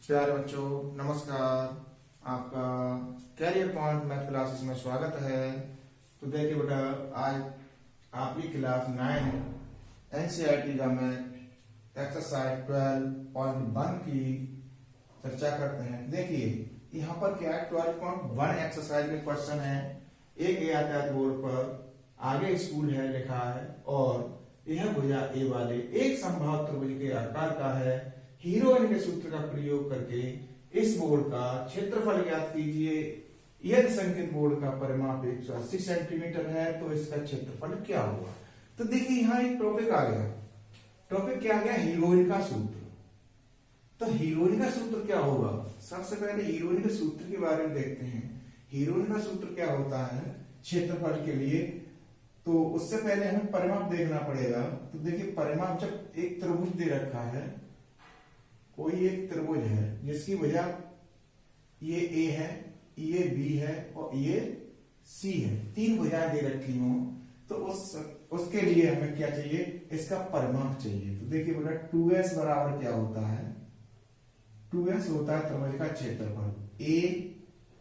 प्यारे बच्चों, नमस्कार। आपका कैरियर पॉइंट मैथ क्लासेस में स्वागत है। तो देखिए बेटा, आज आपकी क्लास 9 एनसीईआरटी का मैथ एक्सरसाइज 12.1 की चर्चा करते हैं। देखिए यहाँ पर क्या है, 12.1 एक्सरसाइज में क्वेश्चन है। एक यातायात बोर्ड पर आगे स्कूल है लिखा है और यह भुजा ए वाले एक संभावित त्रिभुज के आकार का है। हीरोइन के सूत्र का प्रयोग करके इस बोर्ड का क्षेत्रफल ज्ञात कीजिए। यदि संकेत बोर्ड का परिमाप 180 सेंटीमीटर है तो इसका क्षेत्रफल क्या होगा। तो देखिए यहाँ एक टॉपिक आ गया। टॉपिक क्या आ गया? हीरोइन का सूत्र। तो हीरोइन का सूत्र क्या होगा? सबसे पहले हीरोइन के सूत्र के बारे में देखते हैं। हीरोइन का सूत्र क्या होता है क्षेत्रफल के लिए? तो उससे पहले हमें परिमाप देखना पड़ेगा। तो देखिए परिमाप, जब एक त्रिभुज दे रखा है, कोई एक त्रिभुज है जिसकी भुजा ये ए है, ये बी है और ये सी है, तीन भुजाएं दे रखी हो, तो उसके लिए हमें क्या चाहिए? इसका परिमाप चाहिए। तो देखिए बेटा 2s बराबर क्या होता है? 2s होता है त्रिभुज का क्षेत्रफल a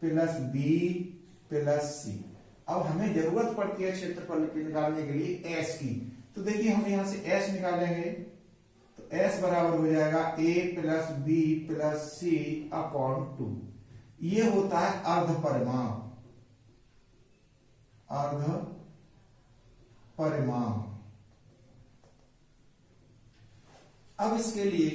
प्लस बी प्लस सी। अब हमें जरूरत पड़ती है क्षेत्रफल निकालने के लिए s की। तो देखिए हम यहां से s निकालेंगे तो s बराबर हो जाएगा a plus B plus C upon 2। ये होता है अर्ध परिमाप। अर्ध परिमाप। अब इसके लिए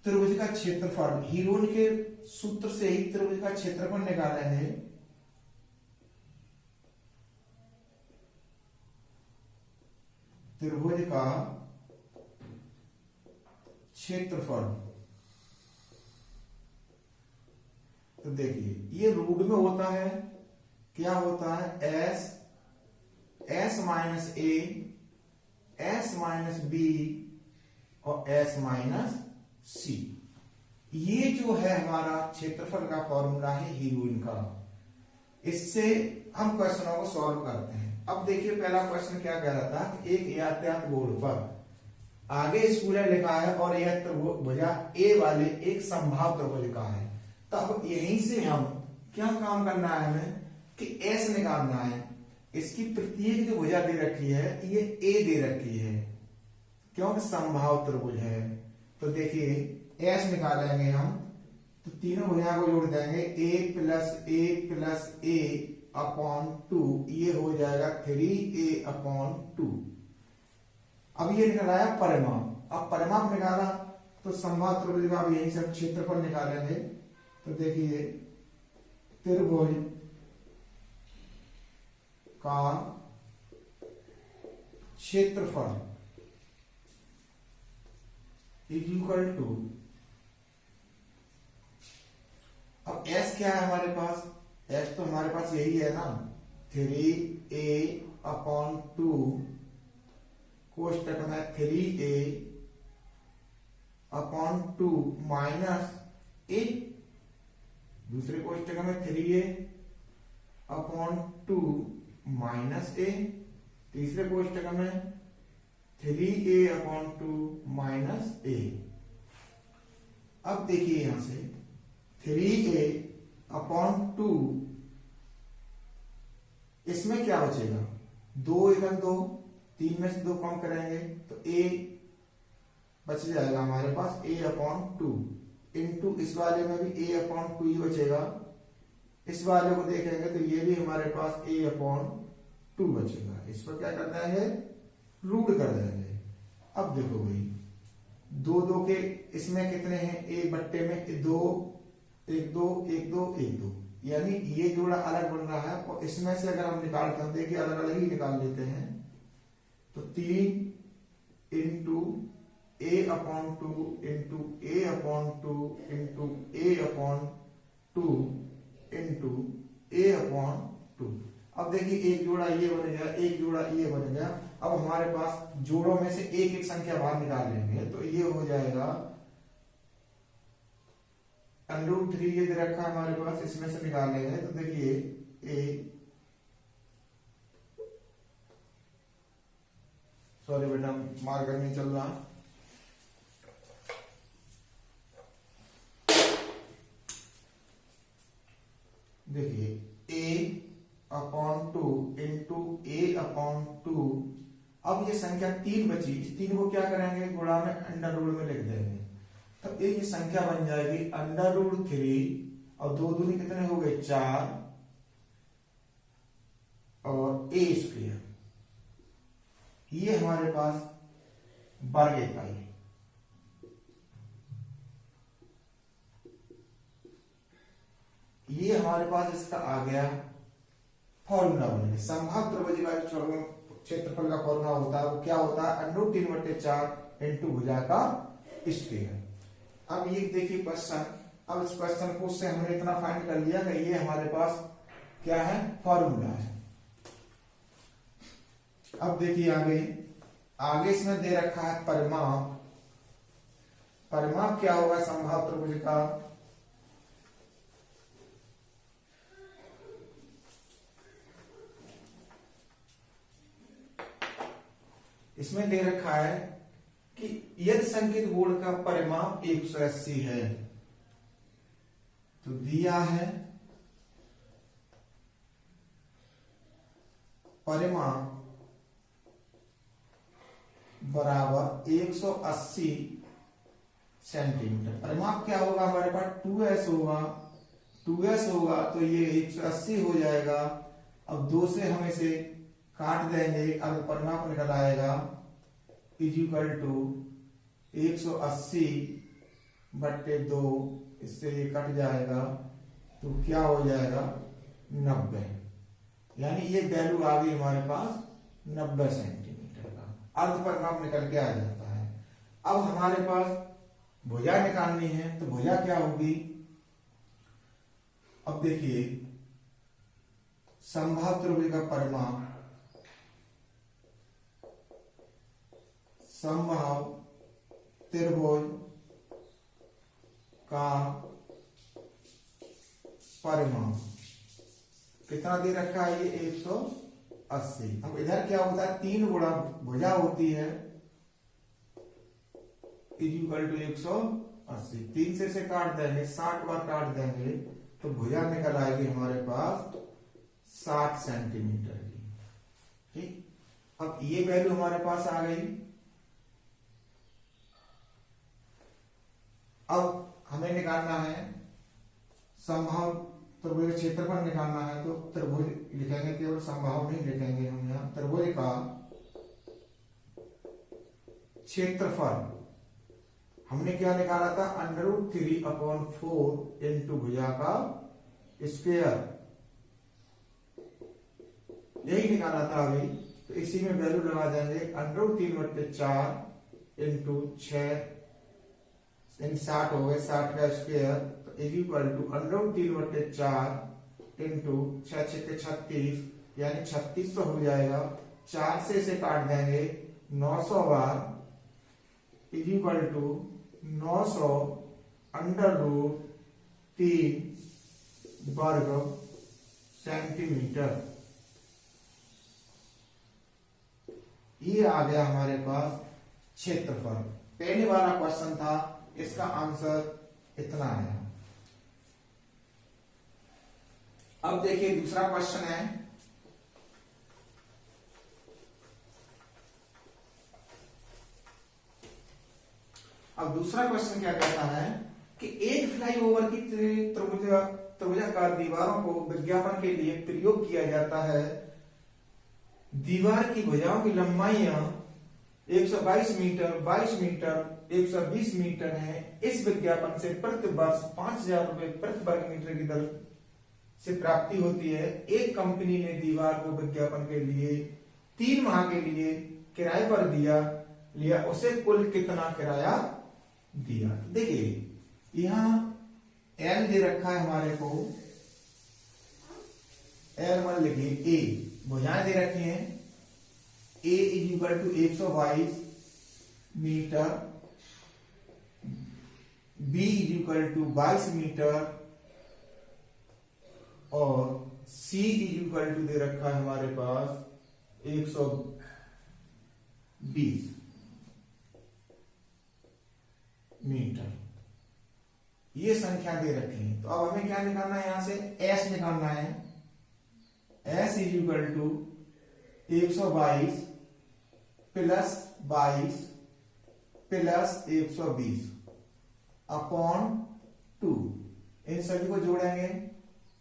त्रिभुज का क्षेत्रफल, हीरोइन के सूत्र से ही त्रिभुज का क्षेत्रफल निकालेंगे। त्रिभुज का क्षेत्रफल, तो देखिए ये रूट में होता है। क्या होता है? एस माइनस ए, एस माइनस बी और एस माइनस सी। ये जो है हमारा क्षेत्रफल का फॉर्मूला है हीरोइन का। इससे हम क्वेश्चनों को सॉल्व करते हैं। अब देखिए पहला क्वेश्चन क्या कह रहा था कि एक यातायात बोर्ड पर आगे स्कूल है लिखा है और यह त्रिभुजा ए वाले एक संभावित त्रिभुज का है। तो अब यहीं से हम क्या काम करना है हमें कि एस निकालना है। इसकी प्रत्येक जो भुजा दे रखी है ये ए दे रखी है क्योंकि संभावित त्रिभुज है। तो देखिए एस निकालेंगे हम, तो तीनों भुजा को जोड़ देंगे, ए प्लस ए अपॉन 2। ये हो जाएगा 3a अपॉन 2। अब ये निकाला परिमाप। अब परिमाप निकाला तो संभावित त्रिभुज का यही सब क्षेत्रफल निकालेंगे। तो देखिए त्रिभुज का क्षेत्रफल इक्वल टू, अब s क्या है हमारे पास? s तो हमारे पास यही है ना, 3a अपॉन 2 कोष्टक में 3a अपॉन 2 माइनस a, दूसरे कोष्टक में 3a अपॉन 2 माइनस a, तीसरे कोष्टक में 3a अपॉन 2 माइनस a। अब देखिए यहां से 3a अपॉन 2, इसमें क्या बचेगा? 2 एकम 2, 3 में से 2 कम करेंगे तो a बच जाएगा हमारे पास a अपॉन 2 इंटू इस वाले में भी a अपॉन 2 ही बचेगा। इस वाले को देखेंगे तो ये भी हमारे पास a अपॉन 2 बचेगा। इस पर क्या कर देंगे? रूट कर देंगे। अब देखो भाई 2 2 के इसमें कितने हैं? a बट्टे में 2, 1 2 1 2 1 2, यानी ये जोड़ा अलग बन रहा है और इसमें से अगर हम निकालते हैं, देखिए अलग अलग ही निकाल लेते हैं, तो 3 into a upon 2 into a upon 2 into a upon 2 into a upon 2। अब देखिए एक जोड़ा ये बन गया, एक जोड़ा ये बन गया। अब हमारे पास जोड़ों में से एक एक संख्या बाहर निकाल लेंगे तो ये हो जाएगा √3 ये दे रखा है हमारे पास, इसमें से निकाल लेंगे तो देखिए सॉरी बेटा मार्कर नहीं चल रहा। देखिए a/2 इंटू a/2। अब ये संख्या 3 बची, इस 3 को क्या करेंगे, गुणा में अंडर रूट में लिख देंगे। तब ये संख्या बन जाएगी √3 और 2 दूनी कितने हो गए 4 और a²। ये हमारे पास वर्ग इकाई है। ये हमारे पास इसका आ गया फॉर्मूला बन गया। संभाग त्रिभुज का क्षेत्रफल का फॉर्मूला होता है वो क्या होता है, √3/4 इंटू भुजा का स्क्वायर। अब ये देखिए क्वेश्चन, अब इस क्वेश्चन को से हमने इतना फाइंड कर लिया कि ये हमारे पास क्या है, फॉर्मूला है। अब देखिए आगे इसमें दे रखा है परिमाप। परिमाप क्या होगा संभाग त्रिभुज का, इसमें दे रखा है कि यदि संकेत गुण का परिमाप 180 है तो दिया है परिमाप बराबर 180 सेंटीमीटर। परिमाप क्या होगा हमारे पास 2s होगा, 2s होगा तो ये 180 हो जाएगा। अब 2 से हम इसे काट देंगे, अब परिमाप निकल आएगा इक्वल टू 180/2, इससे ये कट जाएगा तो क्या हो जाएगा 90। यानी ये वैल्यू आ गई हमारे पास 90 सेंटीमीटर का अर्ध परिमाप निकल के आ जाता है। अब हमारे पास भुजा निकालनी है तो भुजा क्या होगी, अब देखिए समबाहु त्रिभुज का परिमाप समबाहु त्रिभुज का परिमाप कितना दे रखा है, ये 180। अब इधर क्या होता है, 3 गुणा भुजा होती है इक्वल टू 180। 3 से काट देंगे, 60 बार काट देंगे तो भुजा निकल आएगी हमारे पास 60 सेंटीमीटर की। ठीक, अब ये वैल्यू हमारे पास आ गई। अब हमें निकालना है समबाहु त्रिभुज का क्षेत्रफल निकालना है, तो त्रिभुज लिखेंगे, केवल समबाहु नहीं लिखेंगे हम यहाँ। त्रिभुज का क्षेत्रफल हमने क्या निकाला था, √3/4 इंटू भुजा का स्क्वायर, यही निकाला था अभी। तो इसी में वैल्यू लगा देंगे √3/4 इंटू 6 60 हो गए, 60 का स्क्वायर तो इक्वल टू √3/4 इंटू 6 × 36 यानी 3600 हो जाएगा। 4 से इसे काट देंगे 900 बार इक्वल टू 900 √3 वर्ग सेंटीमीटर। ये आ गया हमारे पास क्षेत्रफल। पहले वाला क्वेश्चन था, इसका आंसर इतना है। अब देखिए दूसरा क्वेश्चन है, अब दूसरा क्वेश्चन क्या कहता है कि एक फ्लाईओवर की त्रिभुजाकार दीवारों को विज्ञापन के लिए प्रयोग किया जाता है। दीवार की भुजाओं की लंबाइयां 122 मीटर, 22 मीटर, 120 मीटर है। इस विज्ञापन से प्रति वर्ष 5000 रुपए प्रति वर्ग मीटर की दर से प्राप्ति होती है। एक कंपनी ने दीवार को विज्ञापन के लिए 3 माह के लिए किराए पर लिया, उसे कुल कितना किराया दिया। देखिए यहां एल दे रखा है हमारे को, एल मान लिखिए, ए भुजाएं दे रखी हैं, A equal to 122 metre, B equal to 22 metre और सी इक्वल टू दे रखा है हमारे पास 120 मीटर। ये संख्या दे रखी है। तो अब हमें क्या निकालना है, यहां से s निकालना है। s is equal to 122 plus 22 plus 120 upon 2। इन सभी को जोड़ेंगे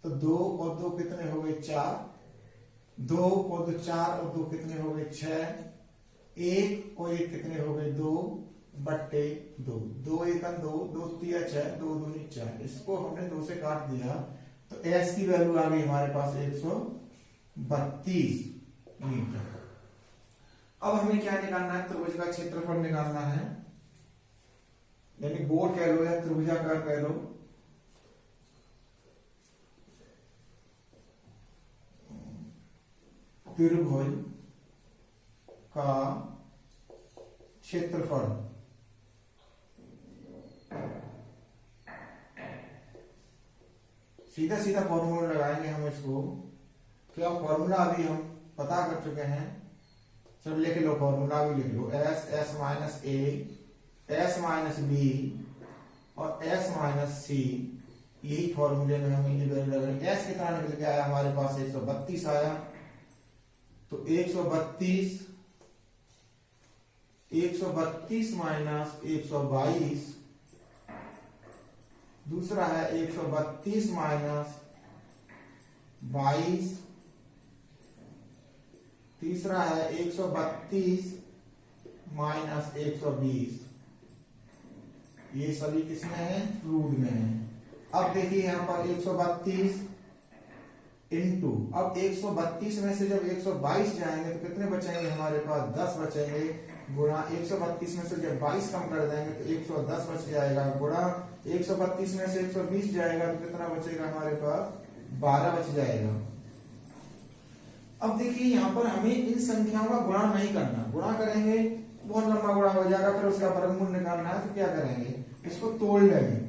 तो 2 और 2 कितने हो गए 4, 2 और 2 4 और 2 कितने हो गए 6, 1 और 1 कितने हो गए 2 बट्टे 2, 2 1 2, 2 3 6, 2 2 4। इसको हमने 2 से काट दिया तो s की वैल्यू आ गई हमारे पास 132 मीटर। अब हमें क्या निकालना है, त्रिभुज का क्षेत्रफल निकालना है, यानी बोर्ड कह लो या त्रिभुजाकार कह लो। त्रिभुज का क्षेत्रफल सीधा सीधा फॉर्मूला लगाएंगे हम इसको। क्या फॉर्मूला अभी हम पता कर चुके हैं, चलो लिख लो, फॉर्मूला भी लिख लो। एस माइनस ए, एस माइनस बी और एस माइनस सी, यही फॉर्मूले में हम ये वैल्यू लगाएंगे। एस कितना निकल के आया हमारे पास 132 आया, तो 132 माइनस 122, दूसरा है 132 माइनस 22, तीसरा है 132 माइनस 120। ये सभी किसमें है, रूट में है। अब देखिए यहां पर 132 इंटू, अब 132 में से जब 122 जाएंगे तो कितने बचेंगे हमारे पास 10 बचेंगे, गुणा 132 में से जब 22 कम कर देंगे तो 110 बच जाएगा, गुणा 132 में से 120 जाएगा तो कितना बचेगा हमारे पास 12 बच जाएगा। अब देखिए यहां पर हमें इन संख्याओं का गुणा नहीं करना, गुणा करेंगे बहुत लंबा गुणा हो जाएगा, फिर उसका वर्गमूल निकालना है। तो क्या करेंगे, इसको तोड़ लेंगे,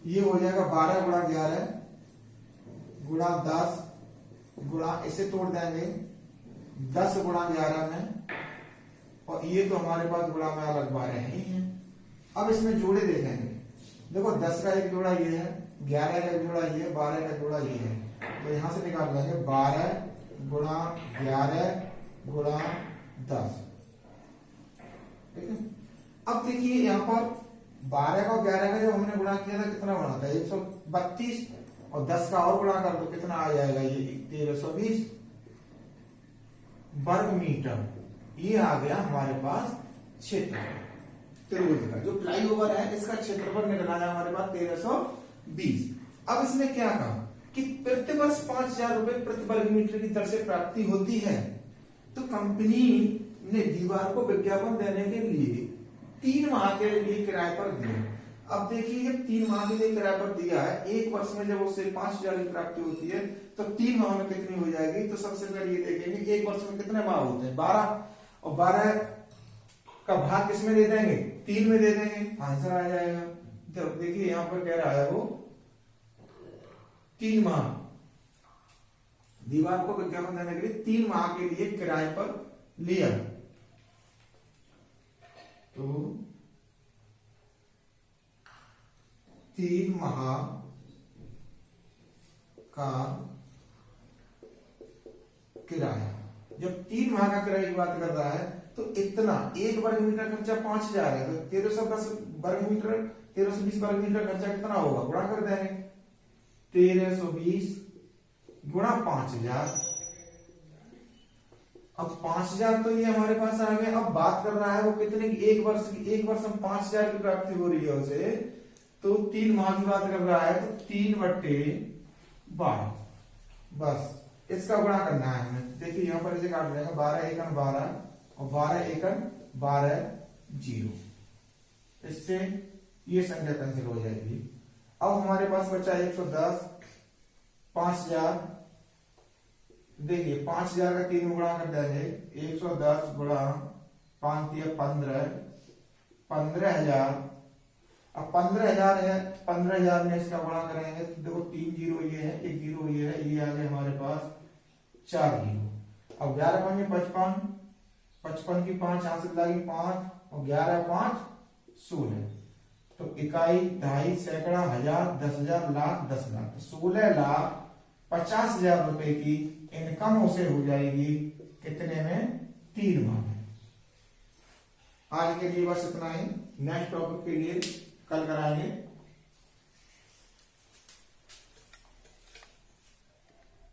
ये हो जाएगा 12 गुणा 11 गुणा 10 गुणा, इसे तोड़ देंगे 10 गुणा 11 में, और ये तो हमारे पास गुणा में अलग 12 ही है। अब इसमें जोड़े देखेंगे, देखो 10 का एक जोड़ा ये है, 11 का एक जोड़ा ये है, 12 का जोड़ा ये है, तो यहां से निकाल लेंगे 12 गुणा 11 गुणा 10, ठीक है। अब देखिए यहां पर 12 का और 11 का जब हमने गुणा किया था कितना बना था 132, और 10 का और गुणा कर दो कितना आ जाएगा ये 1320 वर्ग मीटर। ये आ गया हमारे पास क्षेत्रफल त्रिभुज का। जो फ्लाईओवर है इसका क्षेत्रफल निकला है हमारे पास 1320। अब इसमें क्या कहा कि प्रति वर्ष 5,000 रुपए प्रति वर्ग मीटर की दर से प्राप्ति होती है। तो कंपनी ने दीवार को विज्ञापन देने के लिए 3 माह के लिए किराए पर दिया। अब देखिए जब 3 माह के लिए किराए पर दिया है, एक वर्ष में जब उससे 5,000 की प्राप्ति होती है तो 3 माह में कितनी हो जाएगी। तो सबसे पहले ये देखेंगे एक वर्ष में कितने माह होते हैं 12, और 12 का भाग किसमें दे देंगे 3 में दे देंगे, आंसर आ जाएगा। तो देखिए यहां पर कह रहा है वो 3 माह दीवार को विज्ञापन देने के लिए 3 माह के लिए किराए पर लिया। तो 3 माह का किराया, जब 3 माह का किराए की बात कर रहा है तो इतना एक वर्ग मीटर खर्चा 5,000 है, तो 1310 वर्ग मीटर 1320 वर्ग मीटर खर्चा कितना होगा, गुणा कर देंगे 1320 गुणा 5,000। अब 5,000 तो ये हमारे पास आ गया। अब बात कर रहा है वो कितने की, एक वर्ष की, एक वर्ष में 5,000 की प्राप्ति हो रही है उसे, तो 3 माह की बात कर रहा है तो 3/12 बस इसका गुणा करना है हमें। देखिए यहां पर इसे काट देंगे 12 एकम 12 और 12 एकम 12 0, इससे ये संख्या कैंसिल हो जाएगी। अब हमारे पास बचा 110 5,000। देखिए 5,000 का 3 गुणा कर देंगे 110 गुणा 5 15 15,000। अब 15,000 है, 15,000 में इसका गुणा करेंगे तो देखो 3 जीरो ये है, 1 जीरो ये है, ये आ गया हमारे पास 4 जीरो। अब 11 5 55, 55 की 5 हासिल लगी 5 और 11 5 16। तो इकाई, दहाई, सैकड़ा, हजार, 10,000, लाख, 10 लाख, तो 16,50,000 रुपए की इनकम उसे हो जाएगी कितने में? 3 माह में। आज के लिए बस इतना ही। नेक्स्ट टॉपिक के लिए कल कराएंगे।